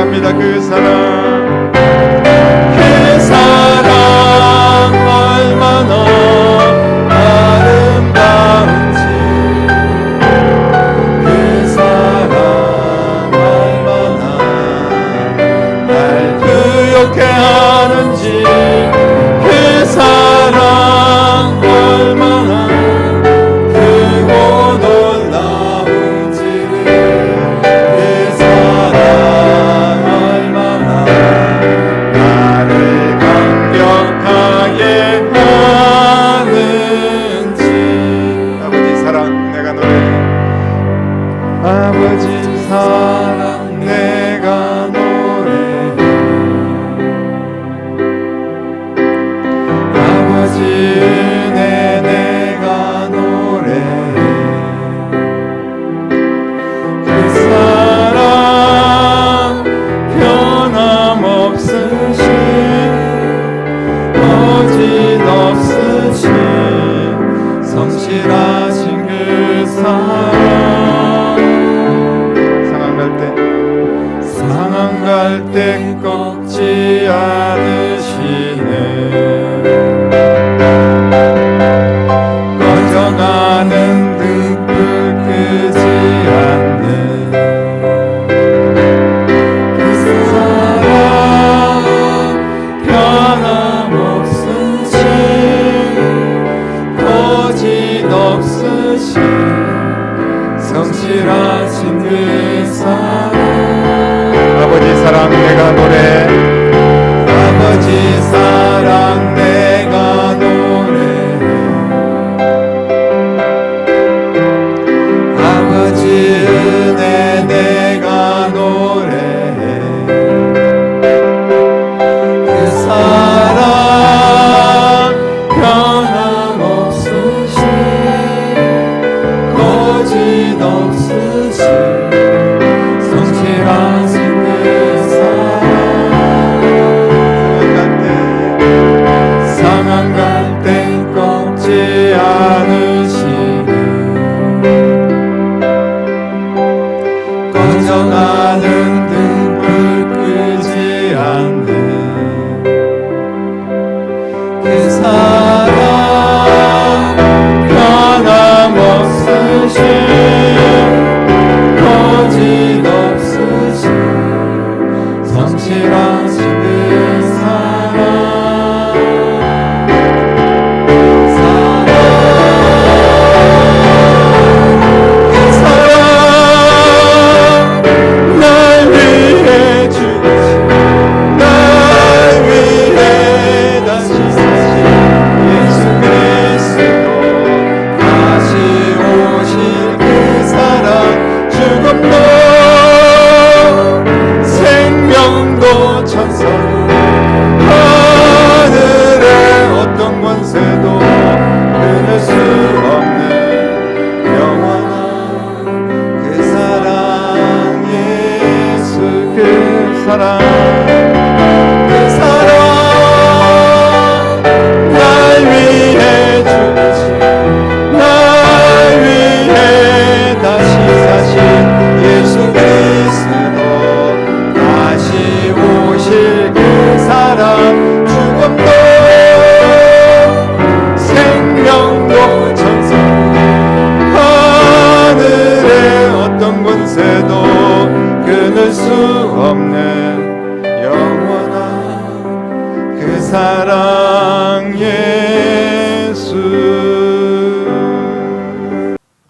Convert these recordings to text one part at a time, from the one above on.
찬양합니다. 그 사랑, 그 사랑 얼마나 아름다운지, 그 사랑 얼마나 날 부욕해 하는지, 그 사랑 얼마나 크고 놀라운지를, 그 사랑 얼마나 나를 감격하게 하는지. 아버지 사랑 내가 노래해. 아버지 사랑 내가 노래해. 아버지 은혜 내가 노래해. 그 사랑 변함없으신, 거짓없으신, 성실하신 그 사랑. 상한 갈 때 꺾지 않으시네. 꺼져가는 등불 끄지 않는 그 사랑, 변함없으신, 거짓없으신, 성실하신 그 사랑. 아버지 사랑 내가 노래해. 아버지 사랑 내가 노래해. 아버지 은혜 내가 노래해. 그 사랑 변함없으신, 거짓없으신, 성실하신 그 사랑. 상한 갈 때 꺾지 않으시네. 꺼져가는 등불 끄지 않는 그 사랑, 변함없으신, 거짓없으신, 성실하신 그 사랑. 그 사랑 날 위해 죽으신, 날 위해 다시 사신 예수 그리스도, 다시 오실 그 사랑. 죽음도 생명도 천사도 하늘의 어떤 권세도 끊을 수 없는 영원한 그 사랑. 예수 그 사랑, 그 사랑 날 위해 죽으신, 날 위해 다시 사신 예수 그리스도, 다시 오실 그 사랑. 죽음도 생명도 천사도 하늘의 어떤 권세도 끊을 수 없는 영원한 그 사랑. 예수.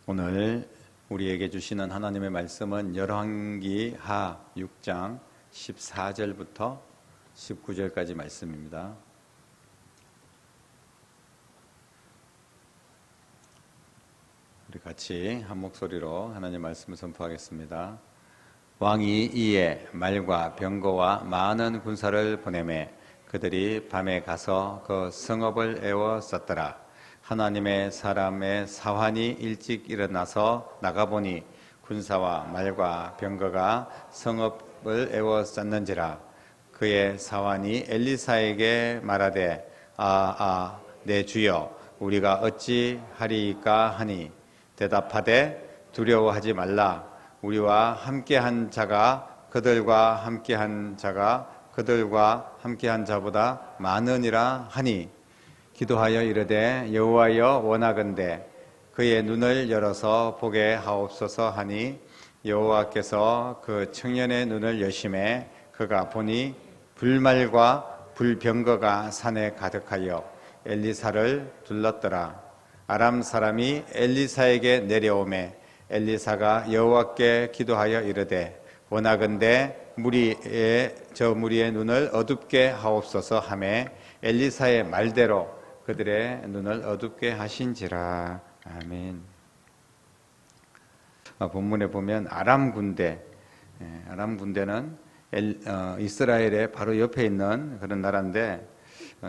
오늘 우리에게 주시는 하나님의 말씀은 열왕기하 6장 14절부터 19절까지 말씀입니다. 우리 같이 한 목소리로 하나님의 말씀을 선포하겠습니다. 왕이 이에 말과 병거와 많은 군사를 보내매 그들이 밤에 가서 그 성읍을 에워쌌더라. 하나님의 사람의 사환이 일찍 일어나서 나가보니 군사와 말과 병거가 성읍을 에워쌌는지라. 그의 사환이 엘리사에게 말하되 내 주여 우리가 어찌 하리이까 하니 대답하되 두려워하지 말라. 우리와 함께한 자가 그들과 함께한 자가 그들과 함께한 자보다 많으니라 하니 기도하여 이르되 여호와여 원하건대 그의 눈을 열어서 보게 하옵소서 하니 여호와께서 그 청년의 눈을 여심해 그가 보니 불말과 불병거가 산에 가득하여 엘리사를 둘렀더라. 아람 사람이 엘리사에게 내려오매 엘리사가 여호와께 기도하여 이르되 원하건대 저 무리의 눈을 어둡게 하옵소서 하매 엘리사의 말대로 그들의 눈을 어둡게 하신지라. 아멘. 본문에 보면 아람 군대는 이스라엘의 바로 옆에 있는 그런 나라인데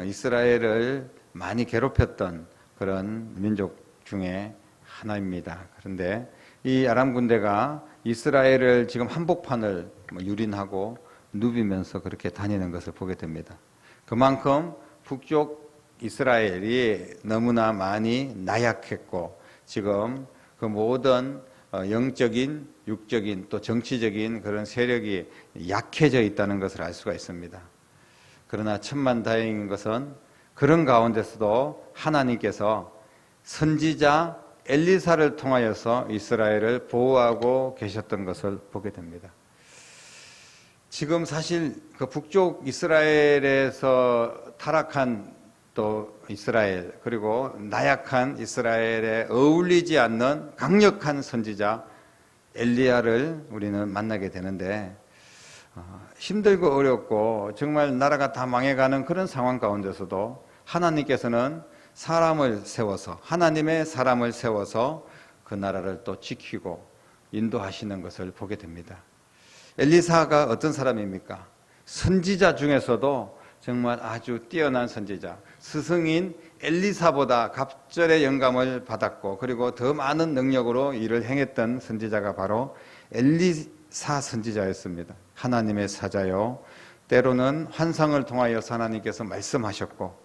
이스라엘을 많이 괴롭혔던 그런 민족 중에 하나입니다. 그런데 이 아람 군대가 이스라엘을 지금 한복판을 유린하고 누비면서 그렇게 다니는 것을 보게 됩니다. 그만큼 북쪽 이스라엘이 너무나 많이 나약했고 지금 그 모든 영적인, 육적인 또 정치적인 그런 세력이 약해져 있다는 것을 알 수가 있습니다. 그러나 천만다행인 것은 그런 가운데서도 하나님께서 선지자 엘리사를 통하여서 이스라엘을 보호하고 계셨던 것을 보게 됩니다. 지금 사실 그 북쪽 이스라엘에서 타락한 또 이스라엘 그리고 나약한 이스라엘에 어울리지 않는 강력한 선지자 엘리야를 우리는 만나게 되는데 힘들고 어렵고 정말 나라가 다 망해가는 그런 상황 가운데서도 하나님께서는 사람을 세워서 하나님의 사람을 세워서 그 나라를 또 지키고 인도하시는 것을 보게 됩니다. 엘리사가 어떤 사람입니까? 선지자 중에서도 정말 아주 뛰어난 선지자, 스승인 엘리사보다 갑절의 영감을 받았고 그리고 더 많은 능력으로 일을 행했던 선지자가 바로 엘리사 선지자였습니다. 하나님의 사자요, 때로는 환상을 통하여서 하나님께서 말씀하셨고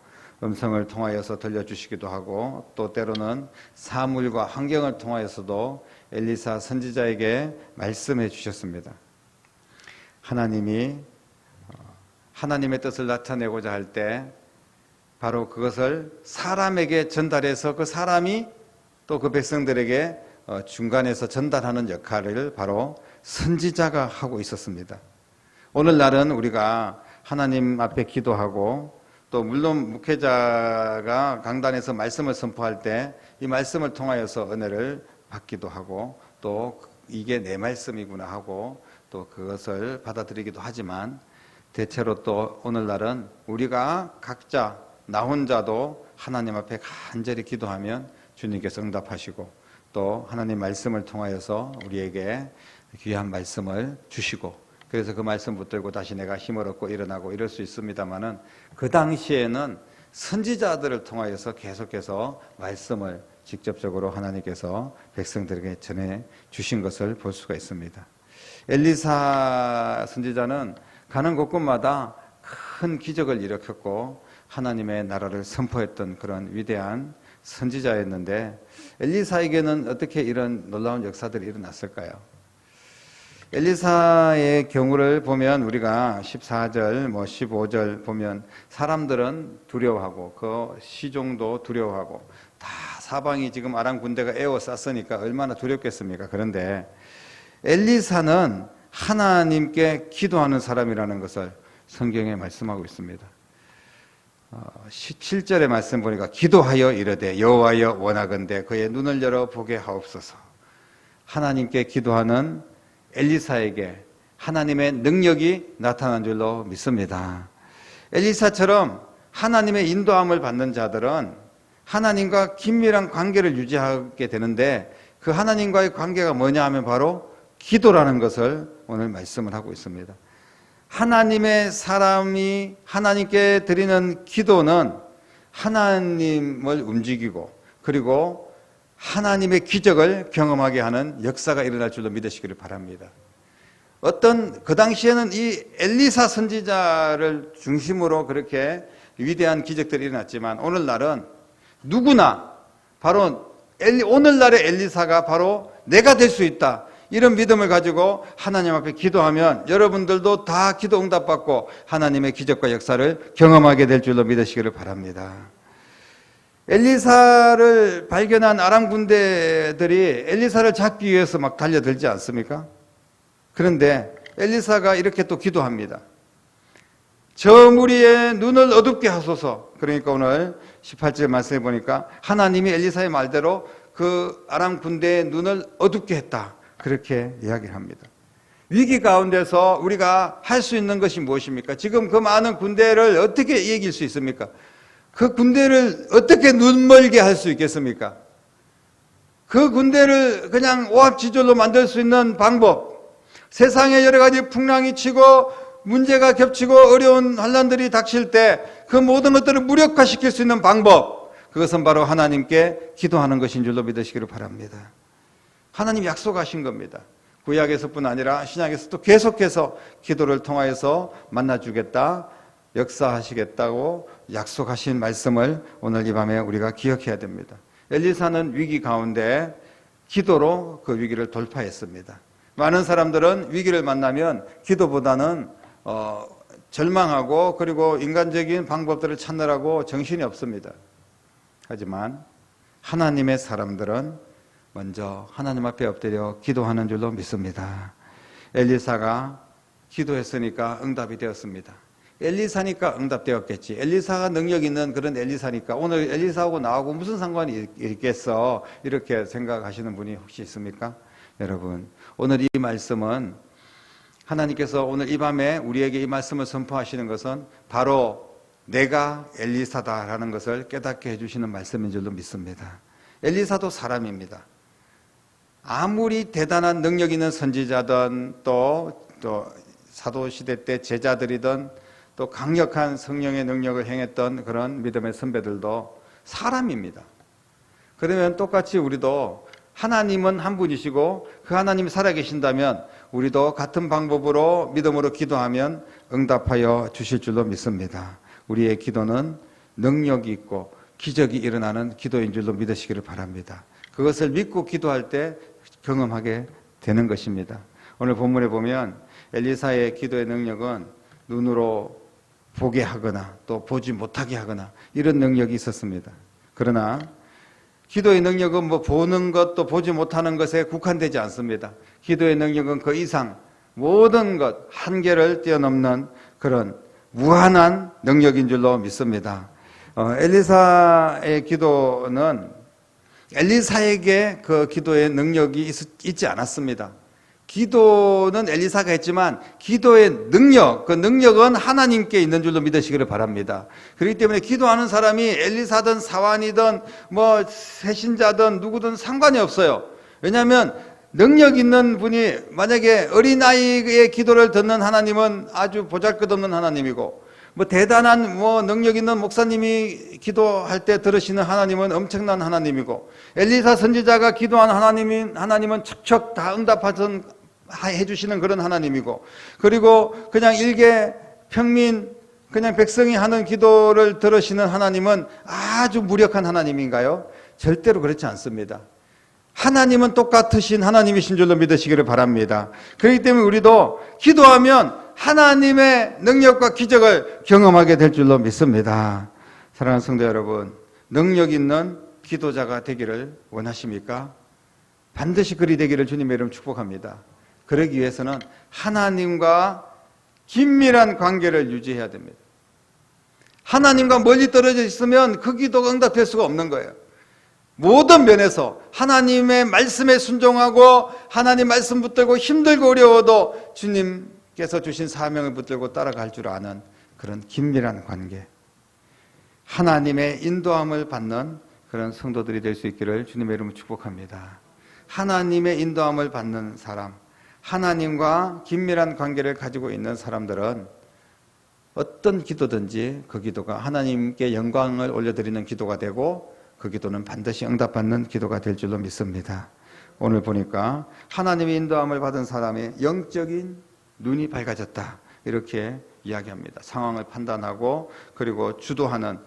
음성을 통하여서 들려주시기도 하고 또 때로는 사물과 환경을 통하여서도 엘리사 선지자에게 말씀해 주셨습니다. 하나님이 하나님의 뜻을 나타내고자 할 때 바로 그것을 사람에게 전달해서 그 사람이 또 그 백성들에게 중간에서 전달하는 역할을 바로 선지자가 하고 있었습니다. 오늘날은 우리가 하나님 앞에 기도하고 또 물론 목회자가 강단에서 말씀을 선포할 때 이 말씀을 통하여서 은혜를 받기도 하고 또 이게 내 말씀이구나 하고 또 그것을 받아들이기도 하지만 대체로 또 오늘날은 우리가 각자 나 혼자도 하나님 앞에 간절히 기도하면 주님께서 응답하시고 또 하나님 말씀을 통하여서 우리에게 귀한 말씀을 주시고 그래서 그 말씀 붙들고 다시 내가 힘을 얻고 일어나고 이럴 수 있습니다만은 그 당시에는 선지자들을 통하여서 계속해서 말씀을 직접적으로 하나님께서 백성들에게 전해 주신 것을 볼 수가 있습니다. 엘리사 선지자는 가는 곳곳마다 큰 기적을 일으켰고 하나님의 나라를 선포했던 그런 위대한 선지자였는데 엘리사에게는 어떻게 이런 놀라운 역사들이 일어났을까요? 엘리사의 경우를 보면 우리가 14절, 15절 보면 사람들은 두려워하고 그 시종도 두려워하고 다 사방이 지금 아람 군대가 에워쌌으니까 얼마나 두렵겠습니까? 그런데 엘리사는 하나님께 기도하는 사람이라는 것을 성경에 말씀하고 있습니다. 17절의 말씀 보니까 기도하여 이르되 여호와여 원하건대 그의 눈을 열어 보게 하옵소서. 하나님께 기도하는 엘리사에게 하나님의 능력이 나타난 줄로 믿습니다. 엘리사처럼 하나님의 인도함을 받는 자들은 하나님과 긴밀한 관계를 유지하게 되는데 그 하나님과의 관계가 뭐냐 하면 바로 기도라는 것을 오늘 말씀을 하고 있습니다. 하나님의 사람이 하나님께 드리는 기도는 하나님을 움직이고 그리고 하나님의 기적을 경험하게 하는 역사가 일어날 줄로 믿으시기를 바랍니다. 그 당시에는 이 엘리사 선지자를 중심으로 그렇게 위대한 기적들이 일어났지만 오늘날은 누구나 바로 오늘날의 엘리사가 바로 내가 될 수 있다. 이런 믿음을 가지고 하나님 앞에 기도하면 여러분들도 다 기도 응답받고 하나님의 기적과 역사를 경험하게 될 줄로 믿으시기를 바랍니다. 엘리사를 발견한 아람 군대들이 엘리사를 잡기 위해서 막 달려들지 않습니까? 그런데 엘리사가 이렇게 또 기도합니다. 저 무리의 눈을 어둡게 하소서. 그러니까 오늘 18절 말씀해 보니까 하나님이 엘리사의 말대로 그 아람 군대의 눈을 어둡게 했다. 그렇게 이야기를 합니다. 위기 가운데서 우리가 할 수 있는 것이 무엇입니까? 지금 그 많은 군대를 어떻게 이길 수 있습니까? 그 군대를 어떻게 눈멀게 할 수 있겠습니까? 그 군대를 그냥 오합지졸로 만들 수 있는 방법, 세상에 여러 가지 풍랑이 치고 문제가 겹치고 어려운 환난들이 닥칠 때 그 모든 것들을 무력화시킬 수 있는 방법, 그것은 바로 하나님께 기도하는 것인 줄로 믿으시기를 바랍니다. 하나님 약속하신 겁니다. 구약에서뿐 아니라 신약에서도 계속해서 기도를 통하여서 만나주겠다, 역사하시겠다고 약속하신 말씀을 오늘 이 밤에 우리가 기억해야 됩니다. 엘리사는 위기 가운데 기도로 그 위기를 돌파했습니다. 많은 사람들은 위기를 만나면 기도보다는 절망하고 그리고 인간적인 방법들을 찾느라고 정신이 없습니다. 하지만 하나님의 사람들은 먼저 하나님 앞에 엎드려 기도하는 줄로 믿습니다. 엘리사가 기도했으니까 응답이 되었습니다. 엘리사니까 응답되었겠지. 엘리사가 능력 있는 그런 엘리사니까 오늘 엘리사하고 나하고 무슨 상관이 있겠어, 이렇게 생각하시는 분이 혹시 있습니까? 여러분, 오늘 이 말씀은 하나님께서 오늘 이 밤에 우리에게 이 말씀을 선포하시는 것은 바로 내가 엘리사다라는 것을 깨닫게 해주시는 말씀인 줄로 믿습니다. 엘리사도 사람입니다. 아무리 대단한 능력 있는 선지자든 또 사도시대 때 제자들이든 또 강력한 성령의 능력을 행했던 그런 믿음의 선배들도 사람입니다. 그러면 똑같이 우리도 하나님은 한 분이시고 그 하나님이 살아계신다면 우리도 같은 방법으로 믿음으로 기도하면 응답하여 주실 줄로 믿습니다. 우리의 기도는 능력이 있고 기적이 일어나는 기도인 줄로 믿으시기를 바랍니다. 그것을 믿고 기도할 때 경험하게 되는 것입니다. 오늘 본문에 보면 엘리사의 기도의 능력은 눈으로 보게 하거나 또 보지 못하게 하거나 이런 능력이 있었습니다. 그러나 기도의 능력은 뭐 보는 것 또 보지 못하는 것에 국한되지 않습니다. 기도의 능력은 그 이상 모든 것 한계를 뛰어넘는 그런 무한한 능력인 줄로 믿습니다. 엘리사의 기도는 엘리사에게 그 기도의 능력이 있지 않았습니다. 기도는 엘리사가 했지만 기도의 능력, 그 능력은 하나님께 있는 줄로 믿으시기를 바랍니다. 그렇기 때문에 기도하는 사람이 엘리사든 사환이든 뭐 새신자든 누구든 상관이 없어요. 왜냐하면 능력 있는 분이 만약에 어린아이의 기도를 듣는 하나님은 아주 보잘것없는 하나님이고 뭐 대단한 뭐 능력 있는 목사님이 기도할 때 들으시는 하나님은 엄청난 하나님이고 엘리사 선지자가 기도한 하나님은 척척 다 응답해주시는 그런 하나님이고 그리고 그냥 일개 평민 그냥 백성이 하는 기도를 들으시는 하나님은 아주 무력한 하나님인가요? 절대로 그렇지 않습니다. 하나님은 똑같으신 하나님이신 줄로 믿으시기를 바랍니다. 그렇기 때문에 우리도 기도하면 하나님의 능력과 기적을 경험하게 될 줄로 믿습니다. 사랑하는 성도 여러분, 능력 있는 기도자가 되기를 원하십니까? 반드시 그리 되기를 주님의 이름 축복합니다. 그러기 위해서는 하나님과 긴밀한 관계를 유지해야 됩니다. 하나님과 멀리 떨어져 있으면 그 기도가 응답될 수가 없는 거예요. 모든 면에서 하나님의 말씀에 순종하고 하나님 말씀 붙들고 힘들고 어려워도 주님께서 주신 사명을 붙들고 따라갈 줄 아는 그런 긴밀한 관계, 하나님의 인도함을 받는 그런 성도들이 될 수 있기를 주님의 이름으로 축복합니다. 하나님의 인도함을 받는 사람, 하나님과 긴밀한 관계를 가지고 있는 사람들은 어떤 기도든지 그 기도가 하나님께 영광을 올려드리는 기도가 되고 그 기도는 반드시 응답받는 기도가 될 줄로 믿습니다. 오늘 보니까 하나님의 인도함을 받은 사람의 영적인 눈이 밝아졌다, 이렇게 이야기합니다. 상황을 판단하고 그리고 주도하는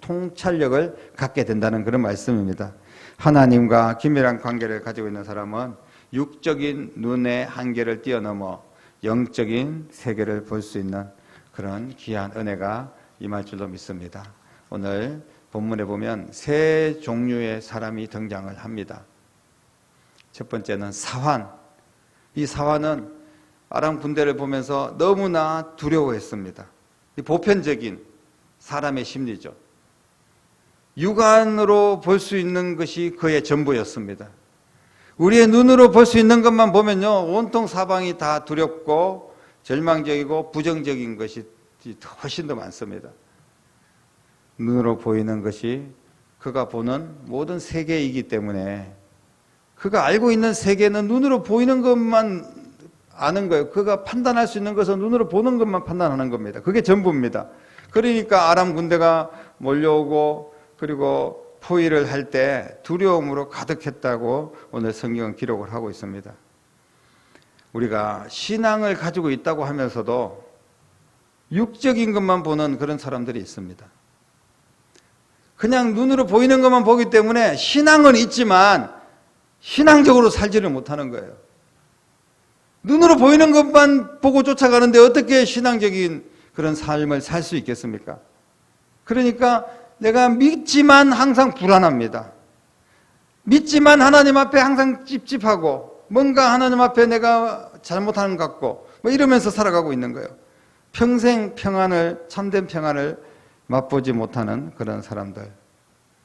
통찰력을 갖게 된다는 그런 말씀입니다. 하나님과 긴밀한 관계를 가지고 있는 사람은 육적인 눈의 한계를 뛰어넘어 영적인 세계를 볼 수 있는 그런 귀한 은혜가 임할 줄로 믿습니다. 오늘 본문에 보면 세 종류의 사람이 등장을 합니다. 첫 번째는 사환. 이 사환은 아람 군대를 보면서 너무나 두려워했습니다. 이 보편적인 사람의 심리죠. 육안으로 볼 수 있는 것이 그의 전부였습니다. 우리의 눈으로 볼 수 있는 것만 보면요, 온통 사방이 다 두렵고 절망적이고 부정적인 것이 훨씬 더 많습니다. 눈으로 보이는 것이 그가 보는 모든 세계이기 때문에, 그가 알고 있는 세계는 눈으로 보이는 것만 아는 거예요. 그가 판단할 수 있는 것은 눈으로 보는 것만 판단하는 겁니다. 그게 전부입니다. 그러니까 아람 군대가 몰려오고 그리고 포위를 할 때 두려움으로 가득했다고 오늘 성경은 기록을 하고 있습니다. 우리가 신앙을 가지고 있다고 하면서도 육적인 것만 보는 그런 사람들이 있습니다. 그냥 눈으로 보이는 것만 보기 때문에 신앙은 있지만 신앙적으로 살지를 못하는 거예요. 눈으로 보이는 것만 보고 쫓아가는데 어떻게 신앙적인 그런 삶을 살 수 있겠습니까? 그러니까 내가 믿지만 항상 불안합니다. 믿지만 하나님 앞에 항상 찝찝하고 뭔가 하나님 앞에 내가 잘못하는 것 같고 뭐 이러면서 살아가고 있는 거예요. 평생 평안을, 참된 평안을 맛보지 못하는 그런 사람들.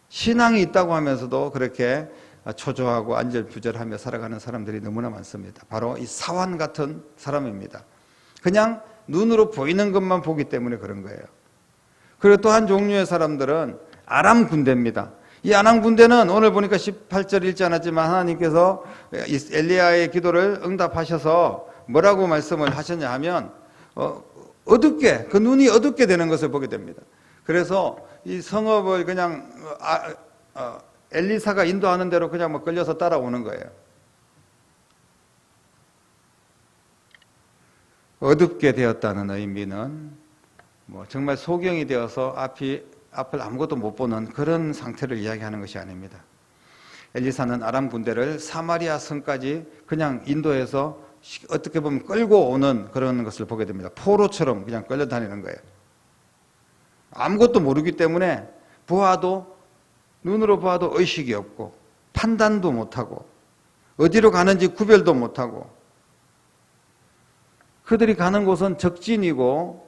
신앙이 있다고 하면서도 그렇게 초조하고 안절부절하며 살아가는 사람들이 너무나 많습니다. 바로 이 사환 같은 사람입니다. 그냥 눈으로 보이는 것만 보기 때문에 그런 거예요. 그리고 또 한 종류의 사람들은 아람 군대입니다. 이 아람 군대는 오늘 보니까 18절 읽지 않았지만 하나님께서 엘리야의 기도를 응답하셔서 뭐라고 말씀을 하셨냐 하면 어둡게, 그 눈이 어둡게 되는 것을 보게 됩니다. 그래서 이 성읍을 그냥 엘리사가 인도하는 대로 그냥 뭐 끌려서 따라오는 거예요. 어둡게 되었다는 의미는 뭐 정말 소경이 되어서 앞을 아무것도 못 보는 그런 상태를 이야기하는 것이 아닙니다. 엘리사는 아람 군대를 사마리아 성까지 그냥 인도해서 어떻게 보면 끌고 오는 그런 것을 보게 됩니다. 포로처럼 그냥 끌려다니는 거예요. 아무것도 모르기 때문에 눈으로 보아도 의식이 없고 판단도 못하고 어디로 가는지 구별도 못하고, 그들이 가는 곳은 적진이고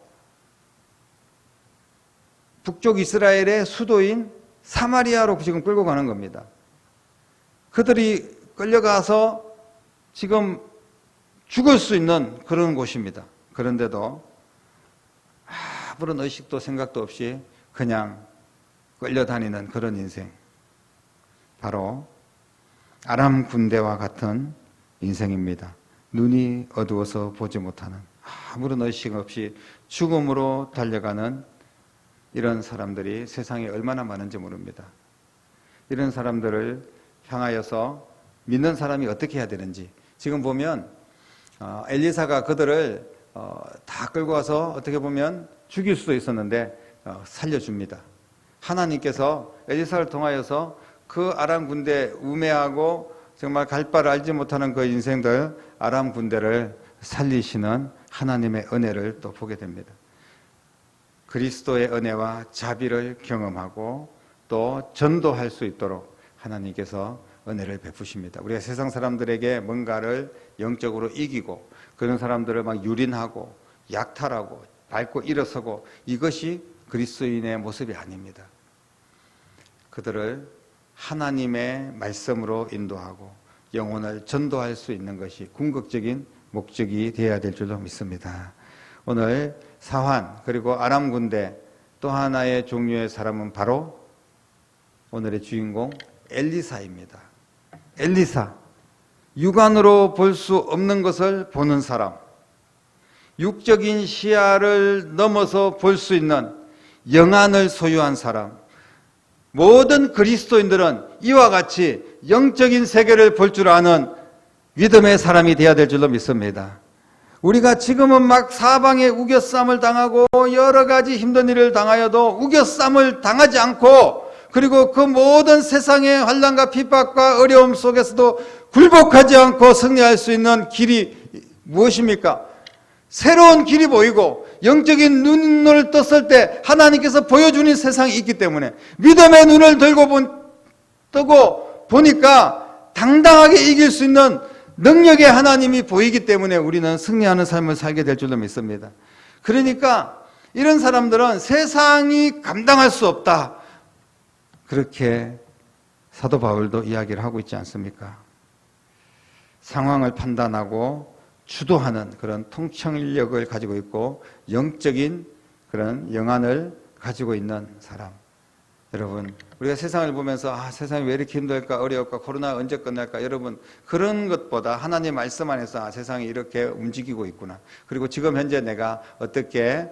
북쪽 이스라엘의 수도인 사마리아로 지금 끌고 가는 겁니다. 그들이 끌려가서 지금 죽을 수 있는 그런 곳입니다. 그런데도 아무런 의식도 생각도 없이 그냥 끌려다니는 그런 인생. 바로 아람 군대와 같은 인생입니다. 눈이 어두워서 보지 못하는, 아무런 의식 없이 죽음으로 달려가는 이런 사람들이 세상에 얼마나 많은지 모릅니다. 이런 사람들을 향하여서 믿는 사람이 어떻게 해야 되는지, 지금 보면 엘리사가 그들을 다 끌고 와서 어떻게 보면 죽일 수도 있었는데 살려줍니다. 하나님께서 엘리사를 통하여서 그 아람 군대 우매하고 정말 갈 바를 알지 못하는 그 인생들 아람 군대를 살리시는 하나님의 은혜를 또 보게 됩니다. 그리스도의 은혜와 자비를 경험하고 또 전도할 수 있도록 하나님께서 은혜를 베푸십니다. 우리가 세상 사람들에게 뭔가를 영적으로 이기고 그런 사람들을 막 유린하고 약탈하고 밟고 일어서고, 이것이 그리스도인의 모습이 아닙니다. 그들을 하나님의 말씀으로 인도하고 영혼을 전도할 수 있는 것이 궁극적인 목적이 되어야 될 줄로 믿습니다. 오늘 사환 그리고 아람 군대 또 하나의 종류의 사람은 바로 오늘의 주인공 엘리사입니다. 엘리사, 육안으로 볼 수 없는 것을 보는 사람, 육적인 시야를 넘어서 볼 수 있는 영안을 소유한 사람. 모든 그리스도인들은 이와 같이 영적인 세계를 볼 줄 아는 믿음의 사람이 되어야 될 줄로 믿습니다. 우리가 지금은 막 사방에 우겨쌈을 당하고 여러 가지 힘든 일을 당하여도 우겨쌈을 당하지 않고, 그리고 그 모든 세상의 환난과 핍박과 어려움 속에서도 굴복하지 않고 승리할 수 있는 길이 무엇입니까? 새로운 길이 보이고 영적인 눈을 떴을 때 하나님께서 보여주는 세상이 있기 때문에 믿음의 눈을 뜨고 보니까 당당하게 이길 수 있는 능력의 하나님이 보이기 때문에 우리는 승리하는 삶을 살게 될 줄로 믿습니다. 그러니까 이런 사람들은 세상이 감당할 수 없다. 그렇게 사도 바울도 이야기를 하고 있지 않습니까? 상황을 판단하고 주도하는 그런 통찰력을 가지고 있고 영적인 그런 영안을 가지고 있는 사람. 여러분, 우리가 세상을 보면서 세상이 왜 이렇게 힘들까, 어려울까, 코로나 언제 끝날까, 여러분 그런 것보다 하나님 말씀 안에서 세상이 이렇게 움직이고 있구나. 그리고 지금 현재 내가 어떻게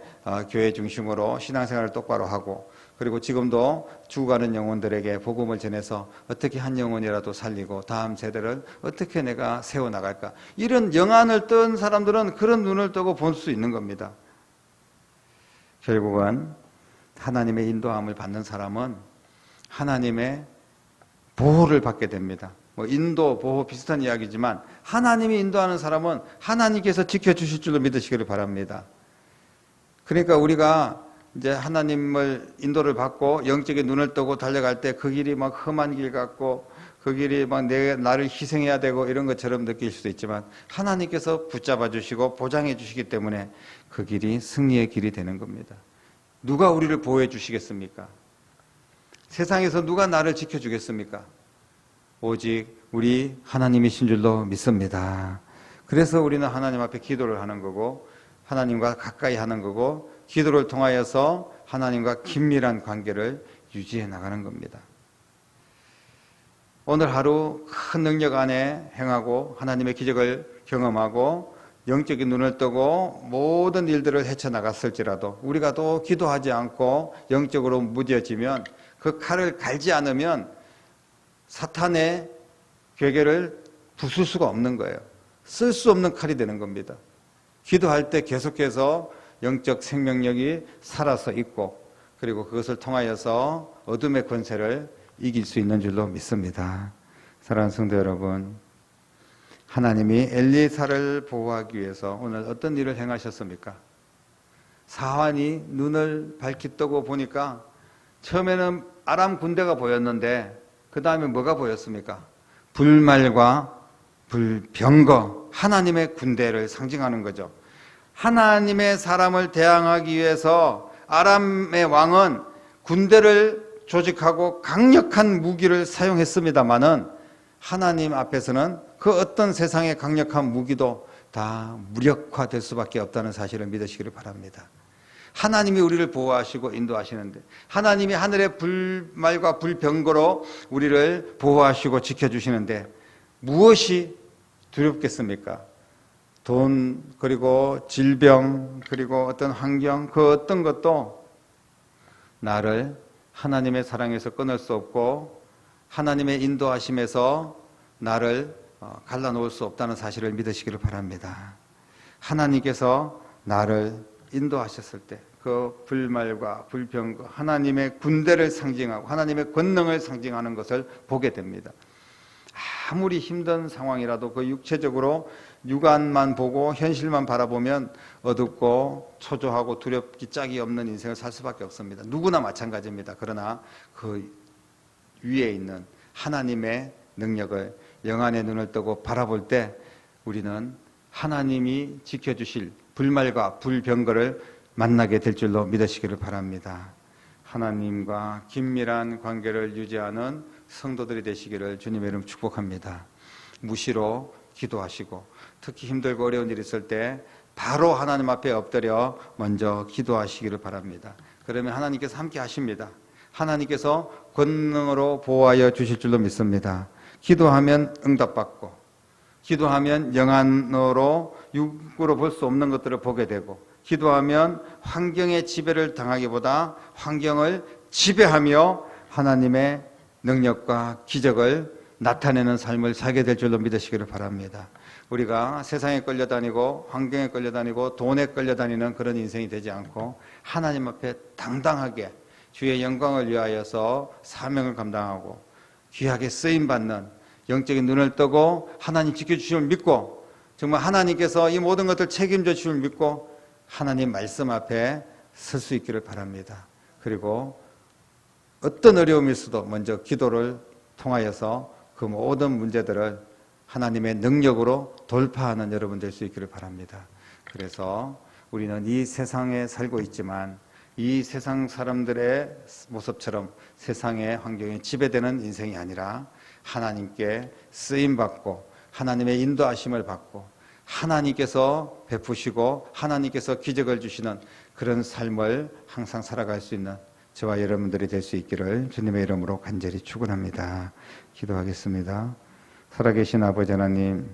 교회 중심으로 신앙생활을 똑바로 하고, 그리고 지금도 죽어가는 영혼들에게 복음을 전해서 어떻게 한 영혼이라도 살리고 다음 세대를 어떻게 내가 세워나갈까. 이런 영안을 뜬 사람들은 그런 눈을 뜨고 볼 수 있는 겁니다. 결국은 하나님의 인도함을 받는 사람은 하나님의 보호를 받게 됩니다. 인도, 보호 비슷한 이야기지만 하나님이 인도하는 사람은 하나님께서 지켜주실 줄로 믿으시기를 바랍니다. 그러니까 우리가 이제 하나님을 인도를 받고 영적인 눈을 뜨고 달려갈 때 그 길이 막 험한 길 같고 그 길이 막 나를 희생해야 되고 이런 것처럼 느낄 수도 있지만 하나님께서 붙잡아 주시고 보장해 주시기 때문에 그 길이 승리의 길이 되는 겁니다. 누가 우리를 보호해 주시겠습니까? 세상에서 누가 나를 지켜주겠습니까? 오직 우리 하나님이신 줄로 믿습니다. 그래서 우리는 하나님 앞에 기도를 하는 거고 하나님과 가까이 하는 거고 기도를 통하여서 하나님과 긴밀한 관계를 유지해 나가는 겁니다. 오늘 하루 큰 능력 안에 행하고 하나님의 기적을 경험하고 영적인 눈을 뜨고 모든 일들을 헤쳐나갔을지라도 우리가 또 기도하지 않고 영적으로 무뎌지면 그 칼을 갈지 않으면 사탄의 괴계를 부술 수가 없는 거예요. 쓸 수 없는 칼이 되는 겁니다. 기도할 때 계속해서 영적 생명력이 살아서 있고 그리고 그것을 통하여서 어둠의 권세를 이길 수 있는 줄로 믿습니다. 사랑하는 성도 여러분, 하나님이 엘리사를 보호하기 위해서 오늘 어떤 일을 행하셨습니까? 사환이 눈을 밝히 뜨고 보니까 처음에는 아람 군대가 보였는데 그 다음에 뭐가 보였습니까? 불말과 불병거, 하나님의 군대를 상징하는 거죠. 하나님의 사람을 대항하기 위해서 아람의 왕은 군대를 조직하고 강력한 무기를 사용했습니다마는 하나님 앞에서는 그 어떤 세상의 강력한 무기도 다 무력화될 수밖에 없다는 사실을 믿으시기를 바랍니다. 하나님이 우리를 보호하시고 인도하시는데 하나님이 하늘의 불말과 불병거로 우리를 보호하시고 지켜주시는데 무엇이 두렵겠습니까? 돈, 그리고 질병, 그리고 어떤 환경, 그 어떤 것도 나를 하나님의 사랑에서 끊을 수 없고 하나님의 인도하심에서 나를 갈라놓을 수 없다는 사실을 믿으시기를 바랍니다. 하나님께서 나를 인도하셨을 때 그 불말과 불병과 하나님의 군대를 상징하고 하나님의 권능을 상징하는 것을 보게 됩니다. 아무리 힘든 상황이라도 그 육체적으로 육안만 보고 현실만 바라보면 어둡고 초조하고 두렵기 짝이 없는 인생을 살 수밖에 없습니다. 누구나 마찬가지입니다. 그러나 그 위에 있는 하나님의 능력을 영안의 눈을 뜨고 바라볼 때 우리는 하나님이 지켜주실 불말과 불병거를 만나게 될 줄로 믿으시기를 바랍니다. 하나님과 긴밀한 관계를 유지하는 성도들이 되시기를 주님의 이름 축복합니다. 무시로 기도하시고 특히 힘들고 어려운 일이 있을 때 바로 하나님 앞에 엎드려 먼저 기도하시기를 바랍니다. 그러면 하나님께서 함께 하십니다. 하나님께서 권능으로 보호하여 주실 줄로 믿습니다. 기도하면 응답받고 기도하면 영안으로 육으로 볼 수 없는 것들을 보게 되고 기도하면 환경의 지배를 당하기보다 환경을 지배하며 하나님의 능력과 기적을 나타내는 삶을 살게 될 줄로 믿으시기를 바랍니다. 우리가 세상에 끌려다니고 환경에 끌려다니고 돈에 끌려다니는 그런 인생이 되지 않고 하나님 앞에 당당하게 주의 영광을 위하여서 사명을 감당하고 귀하게 쓰임받는 영적인 눈을 뜨고 하나님 지켜주심을 믿고 정말 하나님께서 이 모든 것들 책임져 주심을 믿고 하나님 말씀 앞에 설 수 있기를 바랍니다. 그리고 어떤 어려움일 수도 먼저 기도를 통하여서 그 모든 문제들을 하나님의 능력으로 돌파하는 여러분 될 수 있기를 바랍니다. 그래서 우리는 이 세상에 살고 있지만 이 세상 사람들의 모습처럼 세상의 환경에 지배되는 인생이 아니라 하나님께 쓰임받고 하나님의 인도하심을 받고 하나님께서 베푸시고 하나님께서 기적을 주시는 그런 삶을 항상 살아갈 수 있는 저와 여러분들이 될 수 있기를 주님의 이름으로 간절히 축원합니다. 기도하겠습니다. 살아계신 아버지 하나님,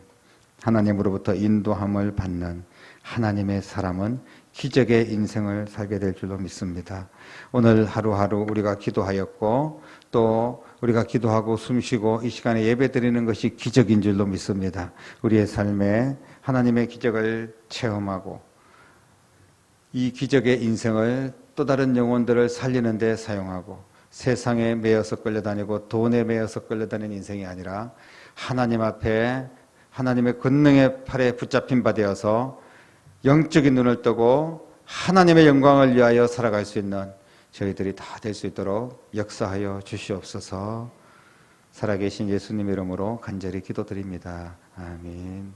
하나님으로부터 인도함을 받는 하나님의 사람은 기적의 인생을 살게 될 줄로 믿습니다. 오늘 하루하루 우리가 기도하였고 또 우리가 기도하고 숨쉬고 이 시간에 예배드리는 것이 기적인 줄로 믿습니다. 우리의 삶에 하나님의 기적을 체험하고 이 기적의 인생을 또 다른 영혼들을 살리는 데 사용하고 세상에 매여서 끌려다니고 돈에 매여서 끌려다니는 인생이 아니라 하나님 앞에 하나님의 권능의 팔에 붙잡힌 바 되어서 영적인 눈을 뜨고 하나님의 영광을 위하여 살아갈 수 있는 저희들이 다 될 수 있도록 역사하여 주시옵소서. 살아계신 예수님 이름으로 간절히 기도드립니다. 아멘.